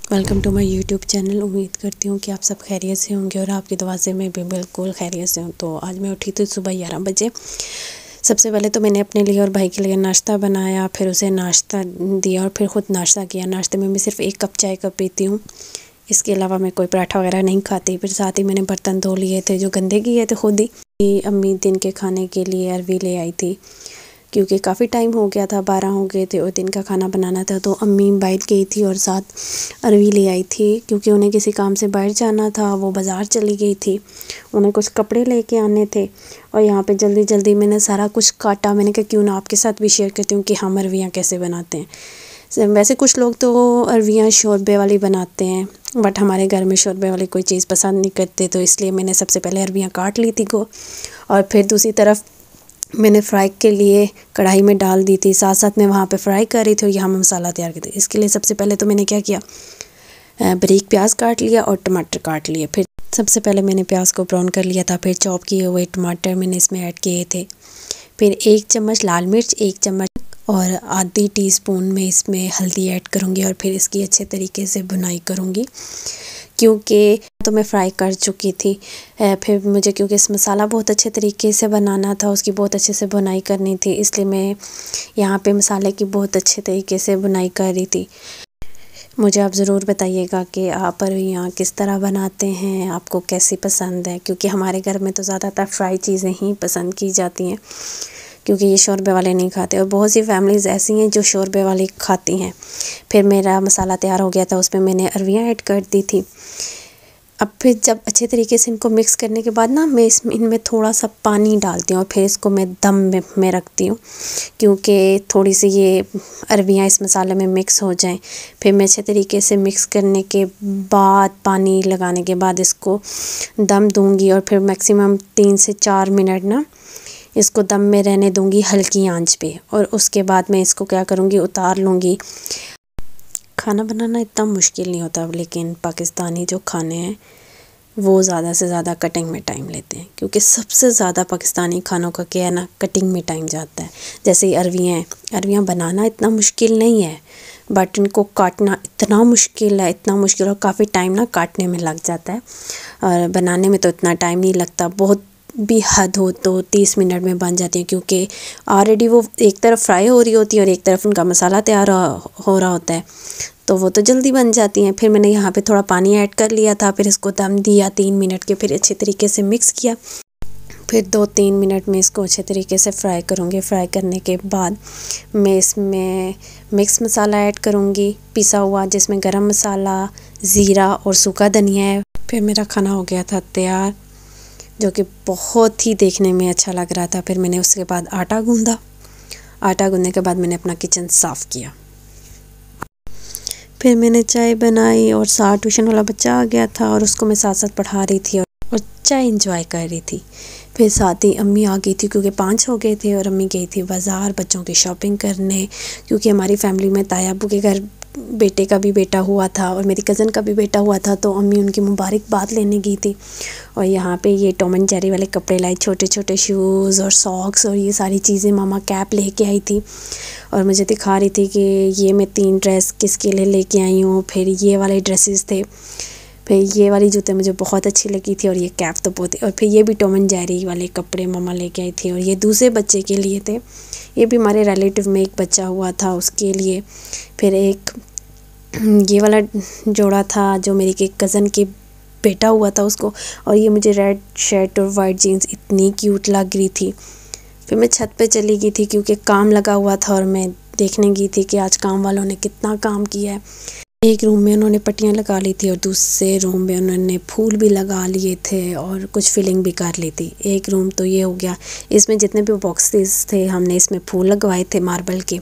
Welcome to my YouTube channel. उम्मीद करती हूँ कि आप सब खैरियत से होंगे और आपकी दुआ से मैं भी बिल्कुल खैरियत से हूँ। तो आज मैं उठी थी सुबह 11 बजे। सबसे पहले तो मैंने अपने लिए और भाई के लिए नाश्ता बनाया, फिर उसे नाश्ता दिया और फिर ख़ुद नाश्ता किया। नाश्ते में मैं सिर्फ़ 1 कप चाय का पीती हूँ, इसके अलावा मैं कोई पराठा वगैरह नहीं खाती। फिर साथ ही मैंने बर्तन धो लिए थे जो गंदे किए थे खुद ही। अम्मी दिन के खाने के लिए अरवी ले आई थी, क्योंकि काफ़ी टाइम हो गया था, 12 हो गए थे और दिन का खाना बनाना था। तो अम्मी बाहर गई थी और साथ अरवी ले आई थी, क्योंकि उन्हें किसी काम से बाहर जाना था। वो बाज़ार चली गई थी, उन्हें कुछ कपड़े लेके आने थे। और यहाँ पे जल्दी जल्दी मैंने सारा कुछ काटा। मैंने कहा क्यों ना आपके साथ भी शेयर करती हूँ कि हम अरवियाँ कैसे बनाते हैं। वैसे कुछ लोग तो अरवियाँ शोरबे वाली बनाते हैं, बट हमारे घर में शोरबे वाली कोई चीज़ पसंद नहीं करते। तो इसलिए मैंने सबसे पहले अरवियाँ काट ली थी और फिर दूसरी तरफ मैंने फ्राई के लिए कढ़ाई में डाल दी थी। साथ साथ मैं वहाँ पे फ्राई कर रही थी और यहाँ मैं मसाला तैयार करती थी। इसके लिए सबसे पहले तो मैंने क्या किया, बारीक प्याज काट लिया और टमाटर काट लिए। फिर सबसे पहले मैंने प्याज को ब्राउन कर लिया था, फिर चॉप किए हुए टमाटर मैंने इसमें ऐड किए थे। फिर 1 चम्मच लाल मिर्च, 1 चम्मच और आधी टीस्पून में इसमें हल्दी ऐड करूँगी और फिर इसकी अच्छे तरीके से बुनाई करूँगी, क्योंकि तो मैं फ्राई कर चुकी थी। फिर मुझे क्योंकि इस मसाला बहुत अच्छे तरीके से बनाना था, उसकी बहुत अच्छे से बुनाई करनी थी, इसलिए मैं यहाँ पे मसाले की बहुत अच्छे तरीके से बुनाई कर रही थी। मुझे आप ज़रूर बताइएगा कि आप यहाँ किस तरह बनाते हैं, आपको कैसी पसंद है, क्योंकि हमारे घर में तो ज़्यादातर फ्राई चीज़ें ही पसंद की जाती हैं, क्योंकि ये शोरबे वाले नहीं खाते। और बहुत सी फैमिलीज़ ऐसी हैं जो शोरबे वाले खाती हैं। फिर मेरा मसाला तैयार हो गया था, उसमें मैंने अरवियाँ ऐड कर दी थी। अब फिर जब अच्छे तरीके से इनको मिक्स करने के बाद ना मैं इनमें थोड़ा सा पानी डालती हूँ और फिर इसको मैं दम में रखती हूँ, क्योंकि थोड़ी सी ये अरवियाँ इस मसाले में मिक्स हो जाएं। फिर मैं अच्छे तरीके से मिक्स करने के बाद, पानी लगाने के बाद इसको दम दूँगी और फिर मैक्सिमम 3 से 4 मिनट ना इसको दम में रहने दूँगी हल्की आंच पे। और उसके बाद मैं इसको क्या करूँगी, उतार लूँगी। खाना बनाना इतना मुश्किल नहीं होता, लेकिन पाकिस्तानी जो खाने हैं वो ज़्यादा से ज़्यादा कटिंग में टाइम लेते हैं, क्योंकि सबसे ज़्यादा पाकिस्तानी खानों का क्या है ना, कटिंग में टाइम जाता है। जैसे अरवियाँ बनाना इतना मुश्किल नहीं है, बट इनको काटना इतना मुश्किल है, इतना मुश्किल, और काफ़ी टाइम ना काटने में लग जाता है। और बनाने में तो इतना टाइम नहीं लगता, बहुत भी हद हो तो 30 मिनट में बन जाती हैं, क्योंकि ऑलरेडी वो एक तरफ फ्राई हो रही होती है और एक तरफ उनका मसाला तैयार हो रहा होता है, तो वो तो जल्दी बन जाती हैं। फिर मैंने यहाँ पे थोड़ा पानी ऐड कर लिया था, फिर इसको दम दिया 3 मिनट के, फिर अच्छे तरीके से मिक्स किया। फिर 2-3 मिनट में इसको अच्छे तरीके से फ्राई करूँगी। फ्राई करने के बाद मैं इसमें मिक्स मसाला ऐड करूँगी, पिसा हुआ, जिसमें गरम मसाला, ज़ीरा और सूखा धनिया है। फिर मेरा खाना हो गया था तैयार, जो कि बहुत ही देखने में अच्छा लग रहा था। फिर मैंने उसके बाद आटा गूँधा। आटा गूँधने के बाद मैंने अपना किचन साफ़ किया। फिर मैंने चाय बनाई और साथ ट्यूशन वाला बच्चा आ गया था और उसको मैं साथ साथ पढ़ा रही थी और चाय इंजॉय कर रही थी। फिर साथ ही अम्मी आ गई थी, क्योंकि 5 हो गए थे और अम्मी गई थी बाज़ार बच्चों की शॉपिंग करने, क्योंकि हमारी फैमिली में ताया अब्बू के घर बेटे का भी बेटा हुआ था और मेरी कज़न का भी बेटा हुआ था, तो अम्मी उनकी मुबारकबाद लेने गई थी। और यहाँ पे ये टॉम एंड जेरी वाले कपड़े लाई, छोटे छोटे शूज़ और सॉक्स और ये सारी चीज़ें। मामा कैप लेके आई थी और मुझे दिखा रही थी कि ये मैं 3 ड्रेस किसके लिए लेके आई हूँ। फिर ये वाले ड्रेसेस थे, फिर ये वाली जूते मुझे बहुत अच्छी लगी थी और ये कैप तो बहुत, और फिर ये भी टॉम एंड जेरी वाले कपड़े मामा लेके आई थी और ये दूसरे बच्चे के लिए थे। ये भी हमारे रिलेटिव में एक बच्चा हुआ था उसके लिए। फिर एक ये वाला जोड़ा था जो मेरी कज़न के बेटा हुआ था उसको, और ये मुझे रेड शर्ट और वाइट जीन्स इतनी क्यूट लग रही थी। फिर मैं छत पे चली गई थी, क्योंकि काम लगा हुआ था और मैं देखने गई थी कि आज काम वालों ने कितना काम किया है। एक रूम में उन्होंने पट्टियाँ लगा ली थी और दूसरे रूम में उन्होंने फूल भी लगा लिए थे और कुछ फिलिंग भी कर ली थी। एक रूम तो ये हो गया, इसमें जितने भी बॉक्सेस थे हमने इसमें फूल लगवाए थे मार्बल के,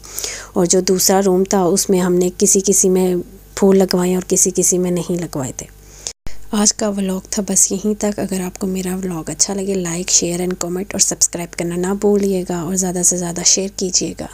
और जो दूसरा रूम था उसमें हमने किसी में फूल लगवाए और किसी में नहीं लगवाए थे। आज का व्लॉग था बस यहीं तक। अगर आपको मेरा व्लॉग अच्छा लगे, लाइक, शेयर एंड कमेंट और सब्सक्राइब करना ना भूलिएगा और ज़्यादा से ज़्यादा शेयर कीजिएगा।